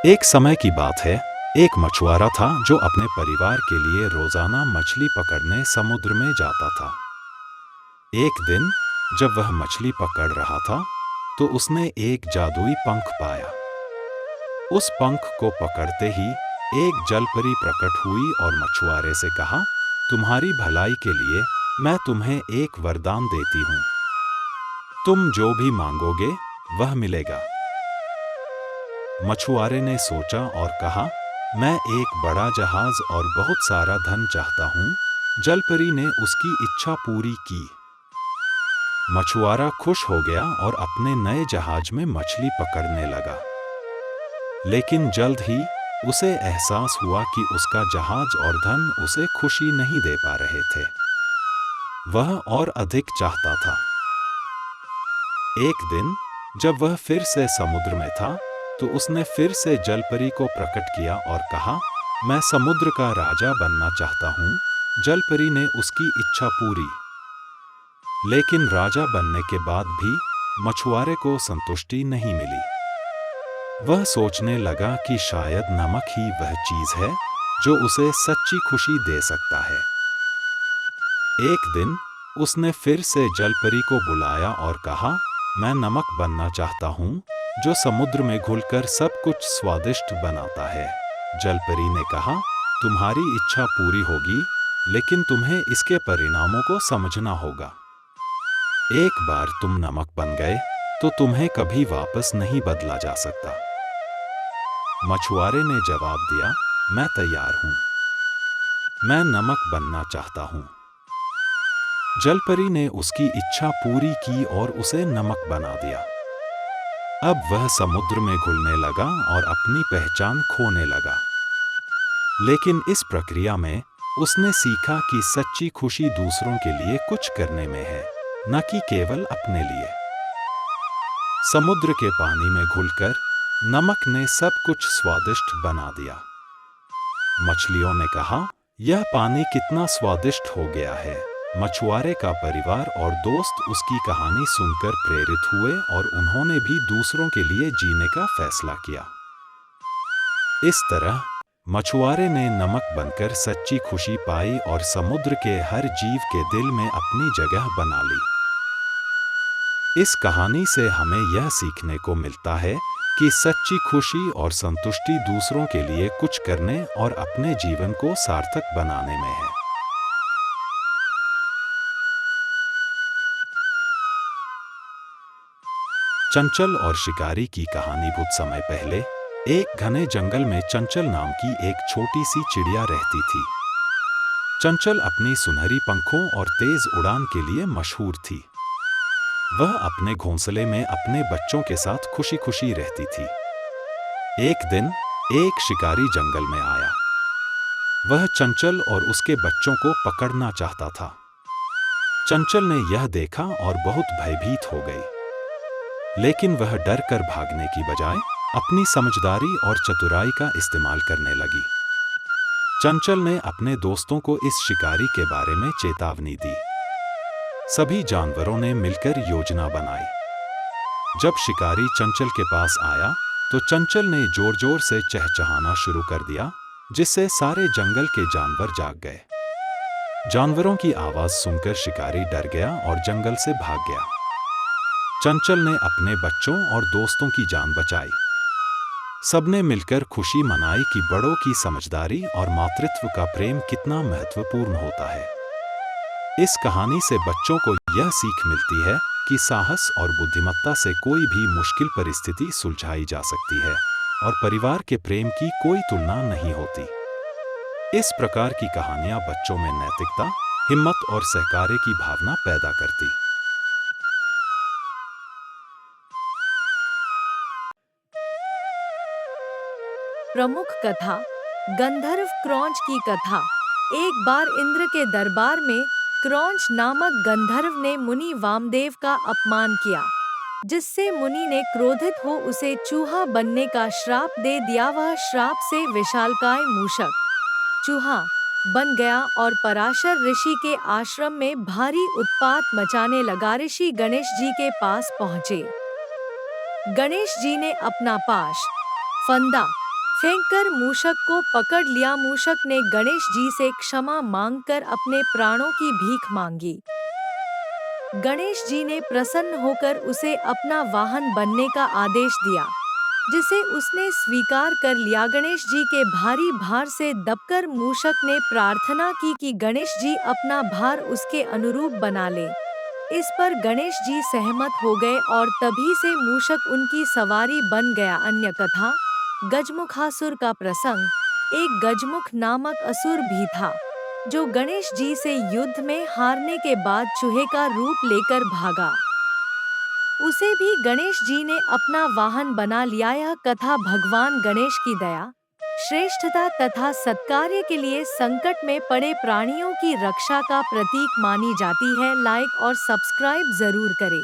एक समय की बात है। एक मछुआरा था जो अपने परिवार के लिए रोजाना मछली पकड़ने समुद्र में जाता था। एक दिन जब वह मछली पकड़ रहा था तो उसने एक जादुई पंख पाया। उस पंख को पकड़ते ही एक जलपरी प्रकट हुई और मछुआरे से कहा, तुम्हारी भलाई के लिए मैं तुम्हें एक वरदान देती हूँ। तुम जो भी मांगोगे वह मिलेगा। मछुआरे ने सोचा और कहा, मैं एक बड़ा जहाज और बहुत सारा धन चाहता हूँ। जलपरी ने उसकी इच्छा पूरी की। मछुआरा खुश हो गया और अपने नए जहाज में मछली पकड़ने लगा। लेकिन जल्द ही उसे एहसास हुआ कि उसका जहाज और धन उसे खुशी नहीं दे पा रहे थे। वह और अधिक चाहता था। एक दिन जब वह फिर से समुद्र में था तो उसने फिर से जलपरी को प्रकट किया और कहा, मैं समुद्र का राजा बनना चाहता हूँ। जलपरी ने उसकी इच्छा पूरी। लेकिन राजा बनने के बाद भी मछुआरे को संतुष्टि नहीं मिली। वह सोचने लगा कि शायद नमक ही वह चीज है जो उसे सच्ची खुशी दे सकता है। एक दिन उसने फिर से जलपरी को बुलाया और कहा, मैं नमक बनना चाहता हूँ जो समुद्र में घुलकर सब कुछ स्वादिष्ट बनाता है। जलपरी ने कहा, तुम्हारी इच्छा पूरी होगी, लेकिन तुम्हें इसके परिणामों को समझना होगा। एक बार तुम नमक बन गए तो तुम्हें कभी वापस नहीं बदला जा सकता। मछुआरे ने जवाब दिया, मैं तैयार हूँ। मैं नमक बनना चाहता हूँ। जलपरी ने उसकी इच्छा पूरी की और उसे नमक बना दिया। अब वह समुद्र में घुलने लगा और अपनी पहचान खोने लगा। लेकिन इस प्रक्रिया में उसने सीखा कि सच्ची खुशी दूसरों के लिए कुछ करने में है, न कि केवल अपने लिए। समुद्र के पानी में घुलकर नमक ने सब कुछ स्वादिष्ट बना दिया। मछलियों ने कहा, यह पानी कितना स्वादिष्ट हो गया है। मछुआरे का परिवार और दोस्त उसकी कहानी सुनकर प्रेरित हुए और उन्होंने भी दूसरों के लिए जीने का फैसला किया। इस तरह मछुआरे ने नमक बनकर सच्ची खुशी पाई और समुद्र के हर जीव के दिल में अपनी जगह बना ली। इस कहानी से हमें यह सीखने को मिलता है कि सच्ची खुशी और संतुष्टि दूसरों के लिए कुछ करने और अपने जीवन को सार्थक बनाने में है। चंचल और शिकारी की कहानी। बहुत समय पहले एक घने जंगल में चंचल नाम की एक छोटी सी चिड़िया रहती थी। चंचल अपनी सुनहरी पंखों और तेज उड़ान के लिए मशहूर थी। वह अपने घोंसले में अपने बच्चों के साथ खुशी खुशी रहती थी। एक दिन एक शिकारी जंगल में आया। वह चंचल और उसके बच्चों को पकड़ना चाहता था। चंचल ने यह देखा और बहुत भयभीत हो गई। लेकिन वह डर कर भागने की बजाय अपनी समझदारी और चतुराई का इस्तेमाल करने लगी। चंचल ने अपने दोस्तों को इस शिकारी के बारे में चेतावनी दी। सभी जानवरों ने मिलकर योजना बनाई। जब शिकारी चंचल के पास आया तो चंचल ने जोर जोर से चहचहाना शुरू कर दिया, जिससे सारे जंगल के जानवर जाग गए। जानवरों की आवाज सुनकर शिकारी डर गया और जंगल से भाग गया। चंचल ने अपने बच्चों और दोस्तों की जान बचाई। सबने मिलकर खुशी मनाई कि बड़ों की समझदारी और मातृत्व का प्रेम कितना महत्वपूर्ण होता है। इस कहानी से बच्चों को यह सीख मिलती है कि साहस और बुद्धिमत्ता से कोई भी मुश्किल परिस्थिति सुलझाई जा सकती है और परिवार के प्रेम की कोई तुलना नहीं होती। इस प्रकार की कहानियां बच्चों में नैतिकता, हिम्मत और सहकार्य की भावना पैदा करती। प्रमुख कथा। गंधर्व क्रौंच की कथा। एक बार इंद्र के दरबार में क्रौंच नामक गंधर्व ने मुनि वामदेव का अपमान किया, जिससे मुनि ने क्रोधित हो उसे चूहा बनने का श्राप दे दिया। वह श्राप से विशालकाय मूषक चूहा बन गया और पराशर ऋषि के आश्रम में भारी उत्पात मचाने लगा। ऋषि गणेश जी के पास पहुँचे। गणेश जी ने अपना पाश, फंदा फेंककर मूषक को पकड़ लिया। मूषक ने गणेश जी से क्षमा मांगकर अपने प्राणों की भीख मांगी। गणेश जी ने प्रसन्न होकर उसे अपना वाहन बनने का आदेश दिया, जिसे उसने स्वीकार कर लिया। गणेश जी के भारी भार से दबकर मूषक ने प्रार्थना की कि गणेश जी अपना भार उसके अनुरूप बना ले। इस पर गणेश जी सहमत हो गए और तभी से मूषक उनकी सवारी बन गया। अन्य कथा, गजमुखासुर का प्रसंग। एक गजमुख नामक असुर भी था, जो गणेश जी से युद्ध में हारने के बाद चूहे का रूप लेकर भागा। उसे भी गणेश जी ने अपना वाहन बना लिया। यह कथा भगवान गणेश की दया, श्रेष्ठता तथा सत्कार्य के लिए संकट में पड़े प्राणियों की रक्षा का प्रतीक मानी जाती है। लाइक और सब्सक्राइब जरूर करें।